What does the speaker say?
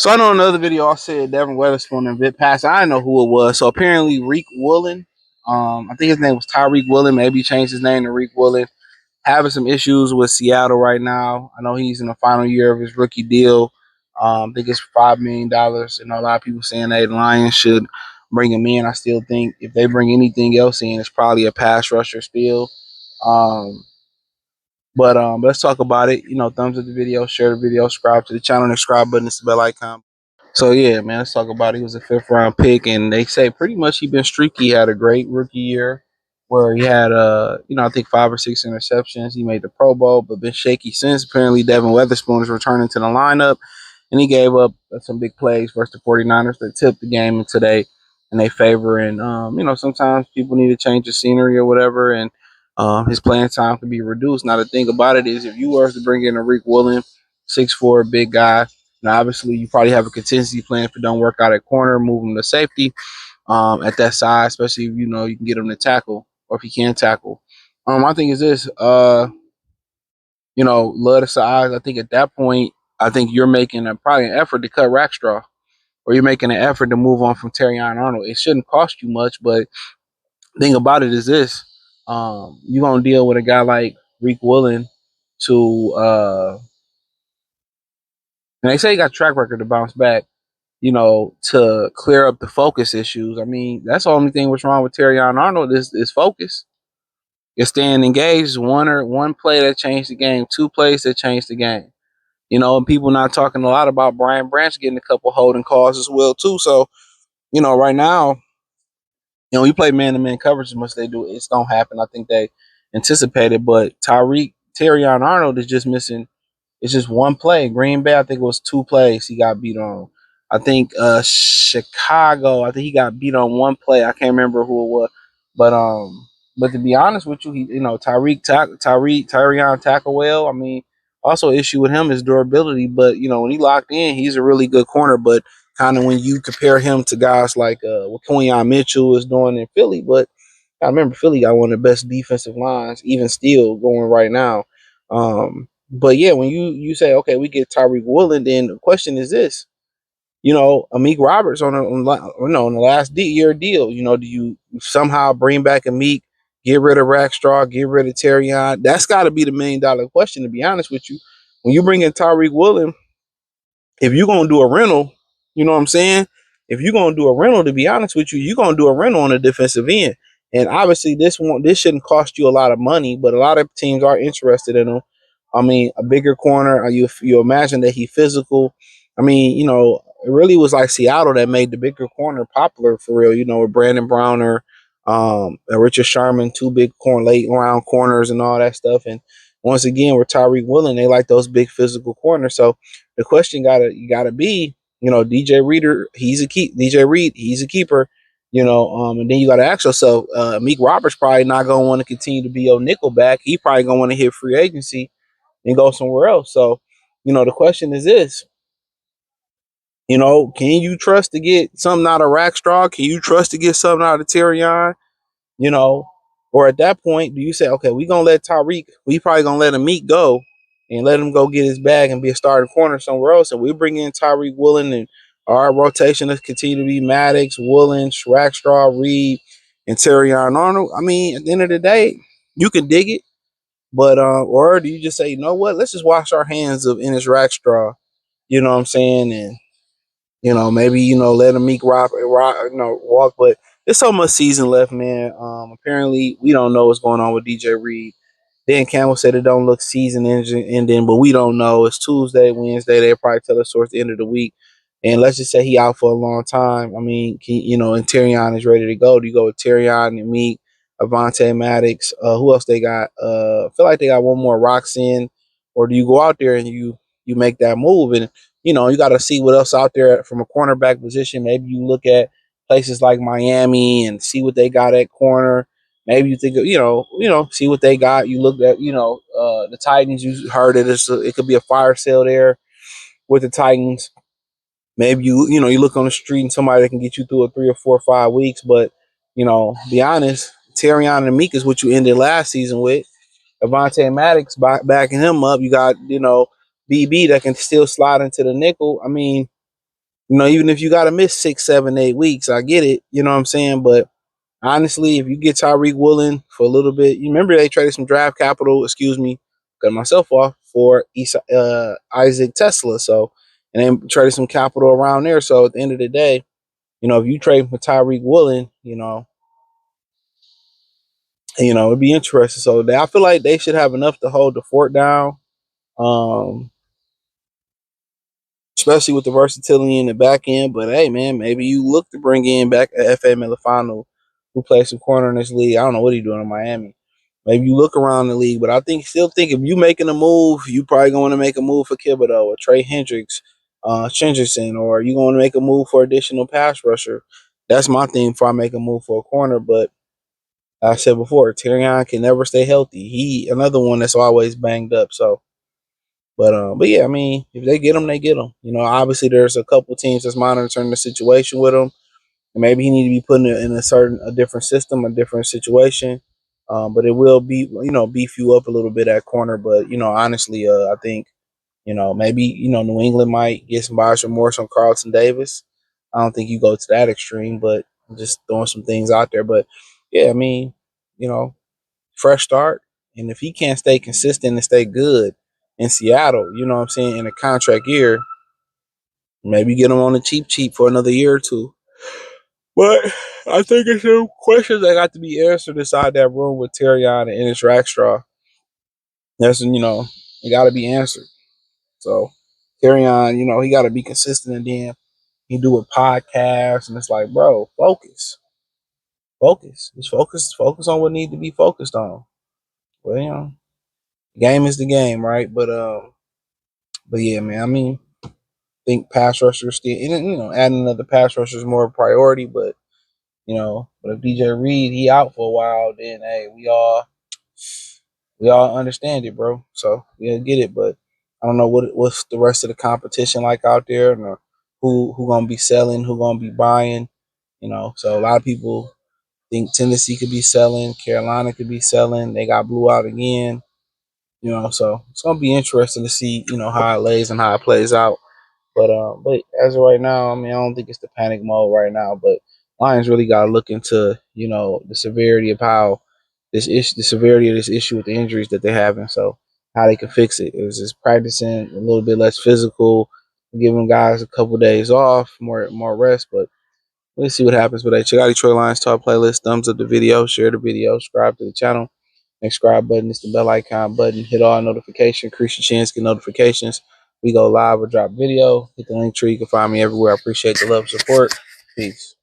So I know in another video I said Devin Weatherspoon and Vit Pass. I didn't know who it was. So apparently Reek Woolen, I think his name was Tyreek Woolen. Maybe he changed his name to Reek Woolen. Having some issues with Seattle right now. I know he's in the final year of his rookie deal. I think it's $5 million. A lot of people saying that the Lions should bring him in. I still think if they bring anything else in, it's probably a pass rusher still. Um, but let's talk about it. Thumbs up the video, share the video, subscribe to the channel, and the subscribe button, it's the bell icon. So yeah, man, let's talk about it. He was a 5th round pick, and they say pretty much he been streaky. He had a great rookie year where he had I think 5 or 6 interceptions. He made the Pro Bowl, but been shaky since. Apparently Devin Weatherspoon is returning to the lineup, and he gave up some big plays versus the 49ers that tipped the game today in their favor. And sometimes people need to change the scenery or whatever, and his playing time can be reduced. Now the thing about it is, if you were to bring in a Reek Woolen, 6'4", big guy. Now, obviously, you probably have a contingency plan if it don't work out at corner, move him to safety at that size, especially if you can get him to tackle or if he can tackle. My thing is this, love the size. I think at that point, I think you're making probably an effort to cut Rackstraw, or you're making an effort to move on from Terrion Arnold. It shouldn't cost you much, but the thing about it is this, you're going to deal with a guy like Reek Woolen to, and they say he got a track record to bounce back, to clear up the focus issues. I mean, that's the only thing what's wrong with Terrion Arnold is focus. You're staying engaged. One play that changed the game, 2 plays that changed the game. And people not talking a lot about Brian Branch getting a couple holding calls as well too. So, right now, you play man-to-man coverage as much as they do. It's don't happen. I think they anticipated, but Terrion Arnold is just missing. It's just one play. Green Bay, I think it was 2 plays he got beat on. I think Chicago, I think he got beat on 1 play. I can't remember who it was. But to be honest with you, Tyrion tackle well. I mean, also issue with him is durability. But when he locked in, he's a really good corner. But kind of when you compare him to guys like what Kenyon Mitchell is doing in Philly, but I remember Philly got one of the best defensive lines, even still going right now. But yeah, when you say, okay, we get Tyreek Woolen, then the question is this: Amik Roberts on the last year deal. Do you somehow bring back Amik, get rid of Rackstraw, get rid of Terrion? That's got to be the $1 million question. To be honest with you, when you bring in Tyreek Woolen, if you're gonna do a rental, you know what I'm saying? If you're gonna do a rental, to be honest with you, you're gonna do a rental on the defensive end. And obviously this shouldn't cost you a lot of money, but a lot of teams are interested in him. I mean, a bigger corner, you imagine that he's physical. I mean, it really was like Seattle that made the bigger corner popular for real, with Brandon Browner, and Richard Sherman, 2 big late round corners and all that stuff. And once again, with Tyreek Woolen, they like those big physical corners. So the question gotta be, DJ Reader, DJ Reed, he's a keeper, and then you gotta ask yourself, Meek Roberts probably not gonna want to continue to be your nickel back. He probably gonna want to hit free agency and go somewhere else. So, the question is this, can you trust to get something out of Rackstraw? Can you trust to get something out of Terrion? you know, or at that point, do you say, okay, we probably gonna let Meek go and let him go get his bag and be a starting corner somewhere else, and we bring in Tyreek Woolen, and our rotation is continue to be Maddox, Woolen, Rackstraw, Reed, and Terrion Arnold. I mean, at the end of the day, you can dig it, but or do you just say, you know what, let's just wash our hands of Ennis Rackstraw, you know what I'm saying, and maybe, let him Meek walk, but there's so much season left, man. Apparently we don't know what's going on with DJ Reed. Dan Campbell said it don't look season ending, but we don't know. It's Tuesday, Wednesday. They'll probably tell us towards the end of the week. And let's just say he out for a long time. I mean, and Terrion is ready to go. Do you go with Terrion and Meek, Avante Maddox? Who else they got? I feel like they got one more Roxanne. Or do you go out there and you make that move? And you got to see what else out there from a cornerback position. Maybe you look at places like Miami and see what they got at corner. Maybe you think of, see what they got. You look at, the Titans. You heard it could be a fire sale there with the Titans. Maybe you look on the street and somebody that can get you through a 3 or 4 or 5 weeks. But be honest, Terrion and Meek is what you ended last season with. Avante Maddox backing him up. You got BB that can still slide into the nickel. I mean, Even if you got to miss 6, 7, 8 weeks, I get it. You know what I'm saying? But honestly, if you get Tyreek Woolen for a little bit, you remember they traded some draft capital, excuse me, cut myself off, for Isaac Tesla. So, and then traded some capital around there. So at the end of the day, if you trade for Tyreek Woolen, it'd be interesting. So I feel like they should have enough to hold the fort down. Um, Especially with the versatility in the back end. But hey, man, maybe you look to bring in back a F.A. Melifano, who plays some corner in this league. I don't know what he's doing in Miami. Maybe you look around the league, but I still think if you making a move, you probably going to make a move for Thibodeau or Trey Hendricks, Chenderson, or you going to make a move for additional pass rusher. That's my thing before I make a move for a corner. But like I said before, Tyrion can never stay healthy. He another one that's always banged up. So but yeah, I mean, if they get him, they get him. Obviously there's a couple teams that's monitoring the situation with him, and maybe he need to be put in a different system, a different situation. But it will be, beef you up a little bit at corner. But honestly, I think maybe New England might get some buyer's remorse on Carlton Davis. I don't think you go to that extreme, but I'm just throwing some things out there. But yeah, I mean, you know, fresh start. And if he can't stay consistent and stay good in Seattle, you know what I'm saying, in a contract year, maybe get him on the cheap for another year or two. But I think it's some questions that got to be answered inside that room with Terrion and Ennis Rackstraw. That's, it got to be answered. So Terrion, he got to be consistent, and then he do a podcast, and it's like, bro, just focus on what needs to be focused on. Well, game is the game, right? But yeah, man. I mean, I think pass rushers still, adding another pass rusher is more a priority. But if DJ Reed he out for a while, then hey, we all understand it, bro. So we'll get it. But I don't know what's the rest of the competition like out there, and who gonna be selling, who gonna be buying. So a lot of people think Tennessee could be selling, Carolina could be selling. They got blew out again. So it's gonna be interesting to see, how it lays and how it plays out. But as of right now, I mean, I don't think it's the panic mode right now. But Lions really got to look into, the severity of how the severity of this issue with the injuries that they're having. So how they can fix it. It was just practicing a little bit less physical, giving guys a couple days off, more rest. But let's see what happens. But hey, check out Detroit Lions Talk playlist. Thumbs up the video, share the video, subscribe to the channel. Next subscribe button is the bell icon button. Hit all notifications, increase your chance, get notifications. We go live or drop video. Hit the link tree. You can find me everywhere. I appreciate the love and support. Peace.